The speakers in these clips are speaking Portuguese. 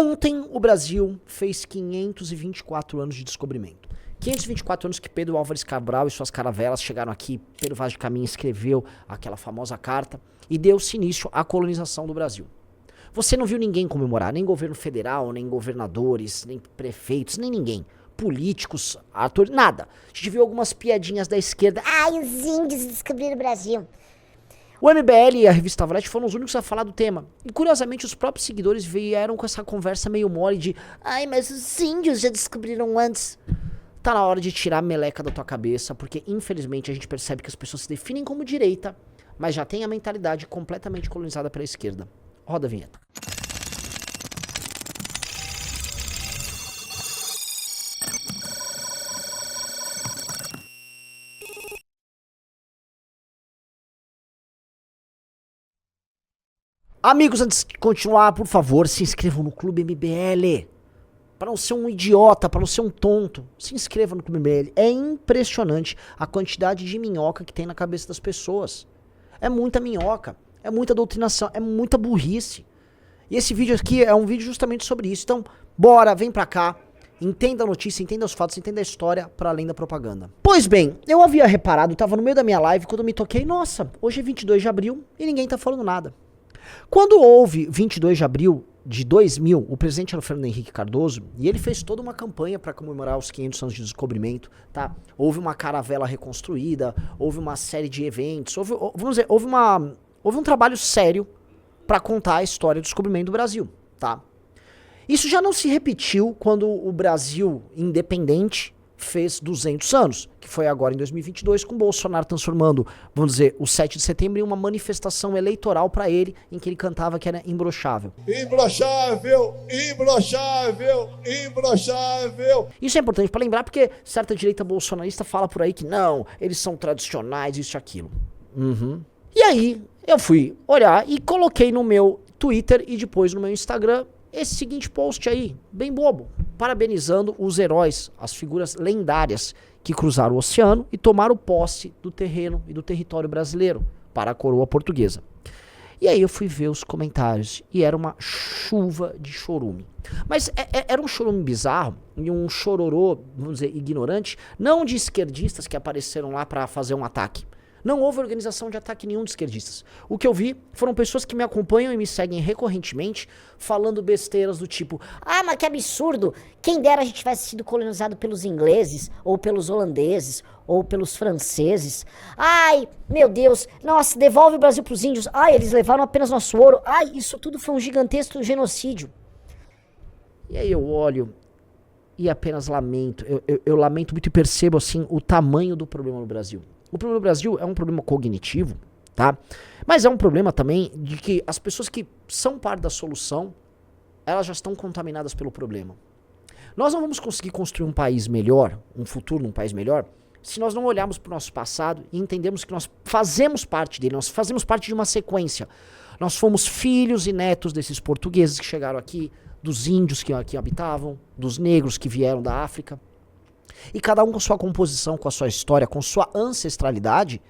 Ontem o Brasil fez 524 anos de descobrimento. 524 anos que Pedro Álvares Cabral e suas caravelas chegaram aqui, Pedro Vaz de Caminha escreveu aquela famosa carta e deu-se início à colonização do Brasil. Você não viu ninguém comemorar, nem governo federal, nem governadores, nem prefeitos, nem ninguém. Políticos, atores, nada. A gente viu algumas piadinhas da esquerda. Ai, os índios descobriram o Brasil. O MBL e a revista Valete foram os únicos a falar do tema. E curiosamente os próprios seguidores vieram com essa conversa meio mole de ai, mas os índios já descobriram antes. Tá na hora de tirar a meleca da tua cabeça, porque infelizmente a gente percebe que as pessoas se definem como direita, mas já tem a mentalidade completamente colonizada pela esquerda. Roda a vinheta. Amigos, antes de continuar, por favor, se inscrevam no Clube MBL. Para não ser um idiota, para não ser um tonto, se inscreva no Clube MBL. É impressionante a quantidade de minhoca que tem na cabeça das pessoas. É muita minhoca, é muita doutrinação, é muita burrice. E esse vídeo aqui é um vídeo justamente sobre isso. Então, bora, vem pra cá, entenda a notícia, entenda os fatos, entenda a história para além da propaganda. Pois bem, eu havia reparado, tava no meio da minha live, quando eu me toquei, nossa, hoje é 22 de abril e ninguém tá falando nada. Quando houve 22 de abril de 2000, o presidente era o Fernando Henrique Cardoso, e ele fez toda uma campanha para comemorar os 500 anos de descobrimento, tá? Houve uma caravela reconstruída, houve uma série de eventos, houve um trabalho sério para contar a história do descobrimento do Brasil, tá? Isso já não se repetiu quando o Brasil independente fez 200 anos, que foi agora em 2022, com Bolsonaro transformando, vamos dizer, o 7 de setembro em uma manifestação eleitoral para ele, em que ele cantava que era imbrochável. Imbrochável, imbrochável, imbrochável. Isso é importante para lembrar porque certa direita bolsonarista fala por aí que não, eles são tradicionais, isso e aquilo. E aí, eu fui olhar e coloquei no meu Twitter e depois no meu Instagram esse seguinte post aí, bem bobo, parabenizando os heróis, as figuras lendárias que cruzaram o oceano e tomaram posse do terreno e do território brasileiro para a coroa portuguesa. E aí eu fui ver os comentários e era uma chuva de chorume. Mas era um chorume bizarro e um chororô, vamos dizer, ignorante, não de esquerdistas que apareceram lá para fazer um ataque. Não houve organização de ataque nenhum de esquerdistas. O que eu vi foram pessoas que me acompanham e me seguem recorrentemente falando besteiras do tipo Ah, mas que absurdo! Quem dera a gente tivesse sido colonizado pelos ingleses, ou pelos holandeses, ou pelos franceses. Ai, meu Deus, nossa, devolve o Brasil pros índios. Ai, eles levaram apenas nosso ouro. Ai, isso tudo foi um gigantesco genocídio. E aí eu olho e apenas lamento. Eu lamento muito e percebo assim o tamanho do problema no Brasil. O problema do Brasil é um problema cognitivo, tá? Mas é um problema também de que as pessoas que são parte da solução, elas já estão contaminadas pelo problema. Nós não vamos conseguir construir um país melhor, um futuro num país melhor, se nós não olharmos para o nosso passado e entendemos que nós fazemos parte dele, nós fazemos parte de uma sequência. Nós fomos filhos e netos desses portugueses que chegaram aqui, dos índios que aqui habitavam, dos negros que vieram da África. E cada um com sua composição, com a sua história, com sua ancestralidade,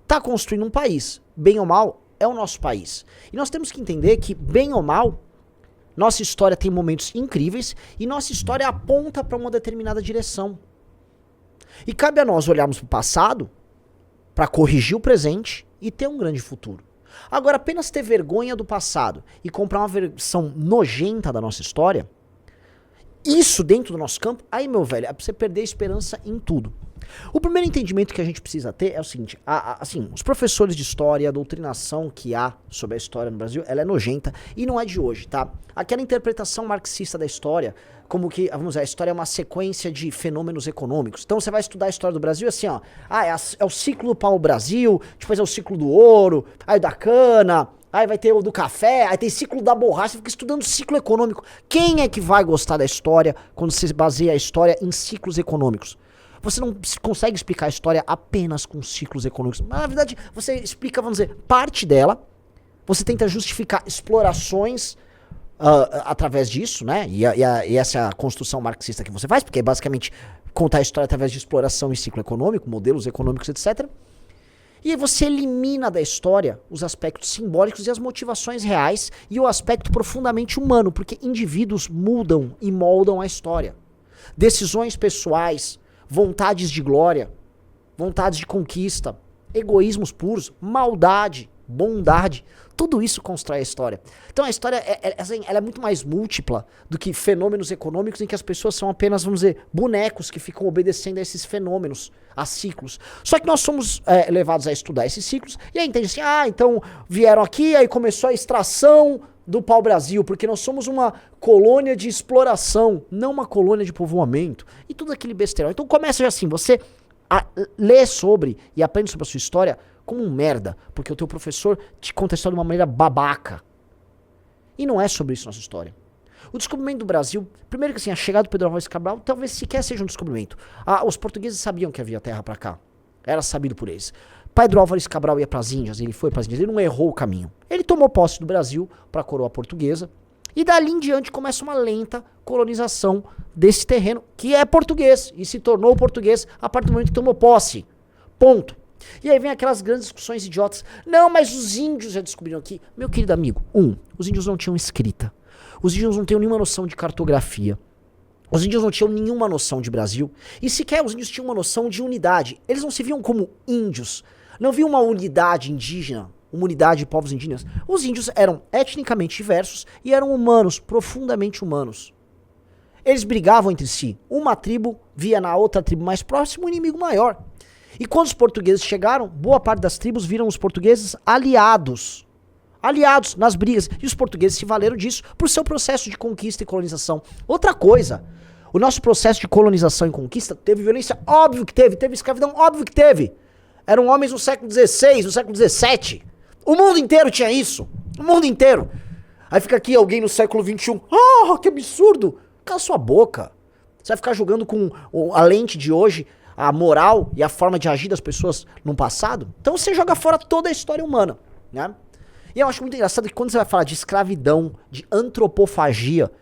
está construindo um país. Bem ou mal, é o nosso país. E nós temos que entender que, bem ou mal, nossa história tem momentos incríveis e nossa história aponta para uma determinada direção. E cabe a nós olharmos para o passado, para corrigir o presente e ter um grande futuro. Agora, apenas ter vergonha do passado e comprar uma versão nojenta da nossa história, isso dentro do nosso campo, aí, meu velho, é pra você perder a esperança em tudo. O primeiro entendimento que a gente precisa ter é o seguinte, assim, os professores de história, a doutrinação que há sobre a história no Brasil, ela é nojenta e não é de hoje, tá? Aquela interpretação marxista da história, como que, vamos dizer, a história é uma sequência de fenômenos econômicos. Então você vai estudar a história do Brasil assim, ó, é o ciclo do pau-brasil, depois é o ciclo do ouro, aí da cana, aí vai ter o do café, aí tem ciclo da borracha, você fica estudando ciclo econômico. Quem é que vai gostar da história quando você baseia a história em ciclos econômicos? Você não consegue explicar a história apenas com ciclos econômicos. Mas, na verdade, você explica, vamos dizer, parte dela. Você tenta justificar explorações através disso, né? E essa é a construção marxista que você faz, porque é basicamente contar a história através de exploração em ciclo econômico, modelos econômicos, etc. E aí você elimina da história os aspectos simbólicos e as motivações reais e o aspecto profundamente humano, porque indivíduos mudam e moldam a história. Decisões pessoais, vontades de glória, vontades de conquista, egoísmos puros, maldade, bondade, tudo isso constrói a história. Então a história ela é muito mais múltipla do que fenômenos econômicos em que as pessoas são apenas, vamos dizer, bonecos que ficam obedecendo a esses fenômenos, a ciclos. Só que nós somos levados a estudar esses ciclos e aí entende assim, então vieram aqui, aí começou a extração do pau-brasil, porque nós somos uma colônia de exploração, não uma colônia de povoamento, e tudo aquele besteirão. Então começa já assim, você lê sobre e aprende sobre a sua história como um merda, porque o teu professor te conta a história de uma maneira babaca. E não é sobre isso nossa história. O descobrimento do Brasil, primeiro que assim, a chegada do Pedro Álvares Cabral talvez sequer seja um descobrimento. Os portugueses sabiam que havia terra pra cá. Era sabido por eles. Pedro Álvares Cabral ia pras Índias, ele foi pras Índias, ele não errou o caminho. Ele tomou posse do Brasil pra coroa portuguesa, e dali em diante começa uma lenta colonização desse terreno, que é português, e se tornou português a partir do momento que tomou posse. Ponto. E aí vem aquelas grandes discussões idiotas. Não, mas os índios já descobriram aqui. Meu querido amigo, os índios não tinham escrita. Os índios não tinham nenhuma noção de cartografia. Os índios não tinham nenhuma noção de Brasil. E sequer os índios tinham uma noção de unidade. Eles não se viam como índios. Não viam uma unidade indígena, uma unidade de povos indígenas. Os índios eram etnicamente diversos e eram humanos, profundamente humanos. Eles brigavam entre si. Uma tribo via na outra tribo mais próxima um inimigo maior. E quando os portugueses chegaram, boa parte das tribos viram os portugueses aliados. Aliados nas brigas. E os portugueses se valeram disso por seu processo de conquista e colonização. Outra coisa, o nosso processo de colonização e conquista teve violência? Óbvio que teve. Teve escravidão? Óbvio que teve. Eram homens no século XVI, no século XVII. O mundo inteiro tinha isso. O mundo inteiro. Aí fica aqui alguém no século XXI. Que absurdo. Cala sua boca. Você vai ficar julgando com a lente de hoje a moral e a forma de agir das pessoas no passado? Então você joga fora toda a história humana, né? E eu acho muito engraçado que quando você vai falar de escravidão, de antropofagia,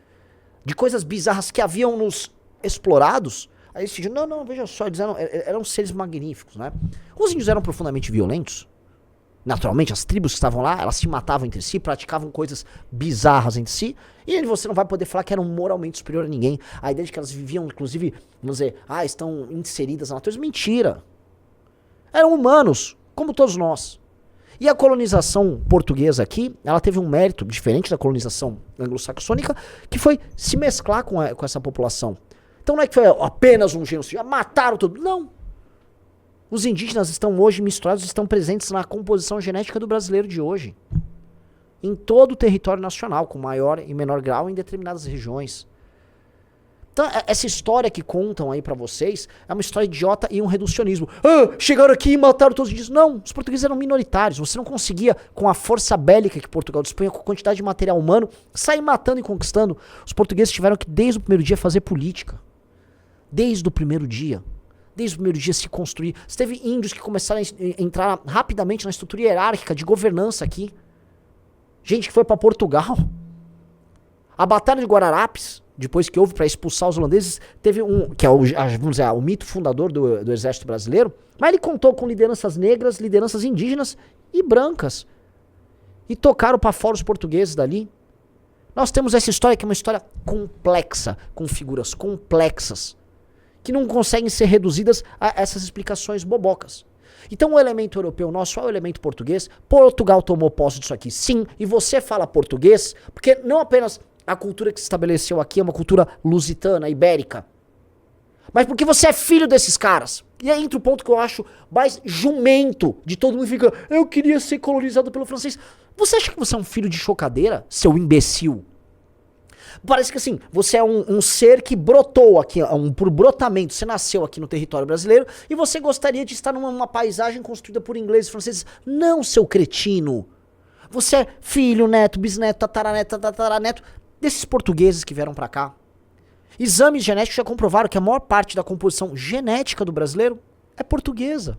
de coisas bizarras que haviam nos explorados, aí você diz, não, veja só, eles eram seres magníficos, né? Os índios eram profundamente violentos. Naturalmente, as tribos que estavam lá, elas se matavam entre si, praticavam coisas bizarras entre si, e você não vai poder falar que eram moralmente superior a ninguém. A ideia de que elas viviam, inclusive, vamos dizer, estão inseridas na natureza, mentira. Eram humanos, como todos nós. E a colonização portuguesa aqui, ela teve um mérito diferente da colonização anglo-saxônica, que foi se mesclar com essa população. Então não é que foi apenas um genocídio, mataram tudo, não. Os indígenas estão hoje misturados, estão presentes na composição genética do brasileiro de hoje. Em todo o território nacional, com maior e menor grau em determinadas regiões. Então, essa história que contam aí pra vocês é uma história idiota e um reducionismo. Chegaram aqui e mataram todos os indígenas. Não, os portugueses eram minoritários. Você não conseguia, com a força bélica que Portugal dispunha, com a quantidade de material humano, sair matando e conquistando. Os portugueses tiveram que, desde o primeiro dia, fazer política. Desde o primeiro dia. Desde o primeiro dia se construir. Você teve índios que começaram a entrar rapidamente na estrutura hierárquica de governança aqui. Gente que foi pra Portugal. A Batalha de Guararapes, depois que houve para expulsar os holandeses, teve que é vamos dizer, o mito fundador do exército brasileiro, mas ele contou com lideranças negras, lideranças indígenas e brancas. E tocaram para fora os portugueses dali. Nós temos essa história que é uma história complexa, com figuras complexas, que não conseguem ser reduzidas a essas explicações bobocas. Então o elemento europeu nosso é o elemento português. Portugal tomou posse disso aqui, sim, e você fala português, porque não apenas a cultura que se estabeleceu aqui é uma cultura lusitana, ibérica, mas porque você é filho desses caras. E aí entra o ponto que eu acho mais jumento de todo mundo, fica, eu queria ser colonizado pelo francês. Você acha que você é um filho de chocadeira, seu imbecil? Parece que assim, você é um ser que brotou aqui, por brotamento, você nasceu aqui no território brasileiro e você gostaria de estar numa paisagem construída por ingleses e franceses. Não, seu cretino. Você é filho, neto, bisneto, tataraneto desses portugueses que vieram pra cá. Exames genéticos já comprovaram que a maior parte da composição genética do brasileiro é portuguesa.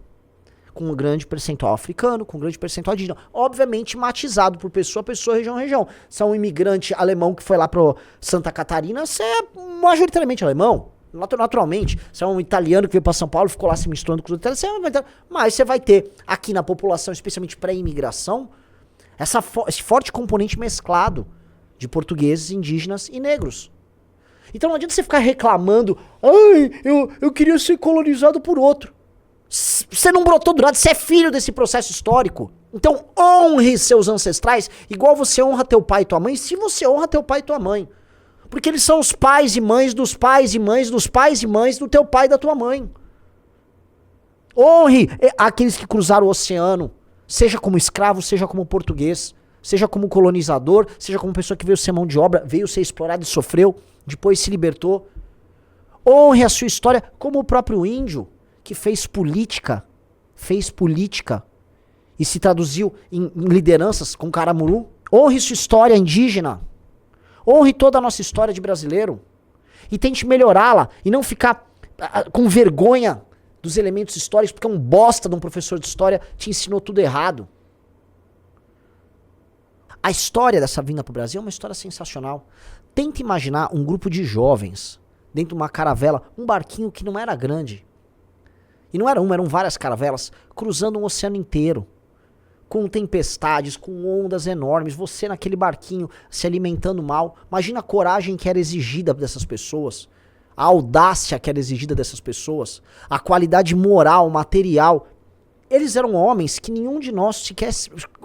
Com um grande percentual africano, com um grande percentual indígena. Obviamente matizado por pessoa, região. Se é um imigrante alemão que foi lá pro Santa Catarina, você é majoritariamente alemão. Naturalmente, você é um italiano que veio pra São Paulo, ficou lá se misturando com os italianos, mas você vai ter aqui na população, especialmente pré-imigração, esse forte componente mesclado de portugueses, indígenas e negros. Então não adianta você ficar reclamando, ai, eu queria ser colonizado por outro. Você não brotou do nada, você é filho desse processo histórico. Então honre seus ancestrais igual você honra teu pai e tua mãe, se você honra teu pai e tua mãe. Porque eles são os pais e mães dos pais e mães dos pais e mães do teu pai e da tua mãe. Honre aqueles que cruzaram o oceano, seja como escravo, seja como português, seja como colonizador, seja como pessoa que veio ser mão de obra, veio ser explorado e sofreu, depois se libertou. Honre a sua história como o próprio índio, que fez política e se traduziu em lideranças com Caramuru. Honre sua história indígena. Honre toda a nossa história de brasileiro. E tente melhorá-la e não ficar com vergonha dos elementos históricos, porque um bosta de um professor de história te ensinou tudo errado. A história dessa vinda pro Brasil é uma história sensacional. Tenta imaginar um grupo de jovens dentro de uma caravela, um barquinho que não era grande. E não era uma, eram várias caravelas, cruzando um oceano inteiro. Com tempestades, com ondas enormes, você naquele barquinho se alimentando mal. Imagina a coragem que era exigida dessas pessoas, a audácia que era exigida dessas pessoas, a qualidade moral, material. Eles eram homens que nenhum de nós sequer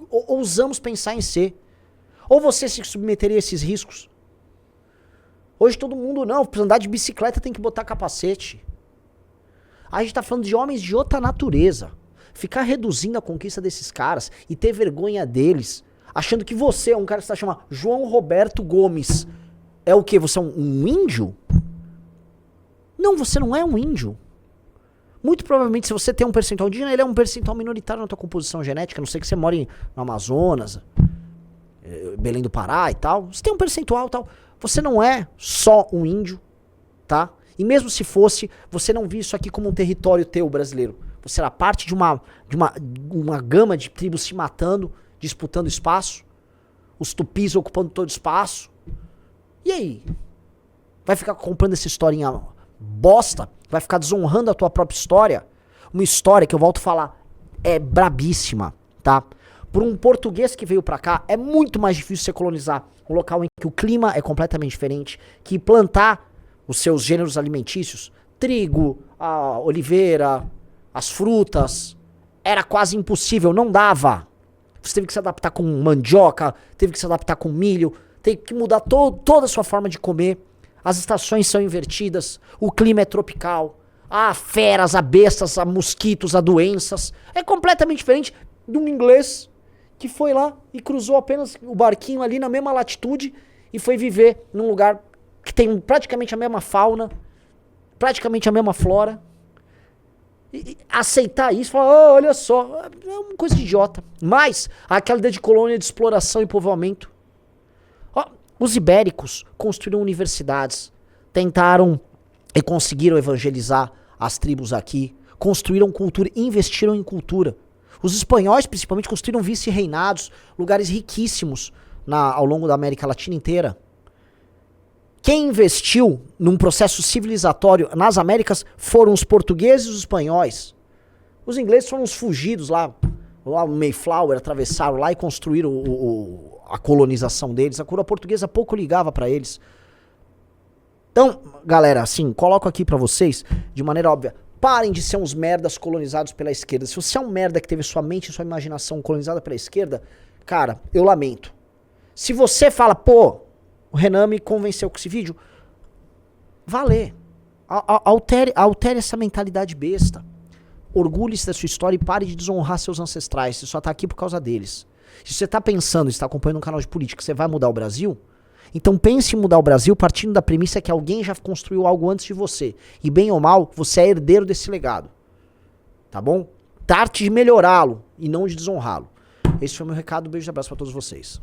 ousamos pensar em ser. Ou você se submeteria a esses riscos? Hoje todo mundo, não, pra andar de bicicleta tem que botar capacete. A gente tá falando de homens de outra natureza. Ficar reduzindo a conquista desses caras e ter vergonha deles, achando que você é um cara que está chamando João Roberto Gomes. É o quê? Você é um índio? Não, você não é um índio. Muito provavelmente, se você tem um percentual indígena, ele é um percentual minoritário na tua composição genética, a não sei que você mora no Amazonas, Belém do Pará e tal. Você tem um percentual e tal. Você não é só um índio, tá? E mesmo se fosse, você não via isso aqui como um território teu brasileiro. Você era parte de uma gama de tribos se matando, disputando espaço. Os tupis ocupando todo o espaço. E aí? Vai ficar comprando essa historinha bosta? Vai ficar desonrando a tua própria história? Uma história que eu volto a falar, é brabíssima, tá? Por um português que veio pra cá, é muito mais difícil você colonizar um local em que o clima é completamente diferente, que plantar os seus gêneros alimentícios, trigo, a oliveira, as frutas, era quase impossível, não dava. Você teve que se adaptar com mandioca, teve que se adaptar com milho, teve que mudar toda a sua forma de comer. As estações são invertidas, o clima é tropical, há feras, há bestas, há mosquitos, há doenças. É completamente diferente de um inglês que foi lá e cruzou apenas o barquinho ali na mesma latitude e foi viver num lugar que tem praticamente a mesma fauna, praticamente a mesma flora. E aceitar isso, falar, oh, olha só, é uma coisa de idiota. Mas aquela ideia de colônia, de exploração e povoamento. Os ibéricos construíram universidades, tentaram e conseguiram evangelizar as tribos aqui, construíram cultura, investiram em cultura. Os espanhóis, principalmente, construíram vice-reinados, lugares riquíssimos ao longo da América Latina inteira. Quem investiu num processo civilizatório nas Américas foram os portugueses e os espanhóis. Os ingleses foram os fugidos lá o Mayflower, atravessaram lá e construíram a colonização deles. A coroa portuguesa pouco ligava pra eles. Então, galera, assim, coloco aqui pra vocês, de maneira óbvia, parem de ser uns merdas colonizados pela esquerda. Se você é um merda que teve sua mente e sua imaginação colonizada pela esquerda, cara, eu lamento. Se você fala, pô, o Renan me convenceu com esse vídeo, valeu. Altere essa mentalidade besta. Orgulhe-se da sua história e pare de desonrar seus ancestrais. Você só tá aqui por causa deles. Se você tá pensando, está acompanhando um canal de política, você vai mudar o Brasil? Então pense em mudar o Brasil partindo da premissa que alguém já construiu algo antes de você. E bem ou mal, você é herdeiro desse legado. Tá bom? Trate de melhorá-lo e não de desonrá-lo. Esse foi o meu recado. Um beijo e abraço pra todos vocês.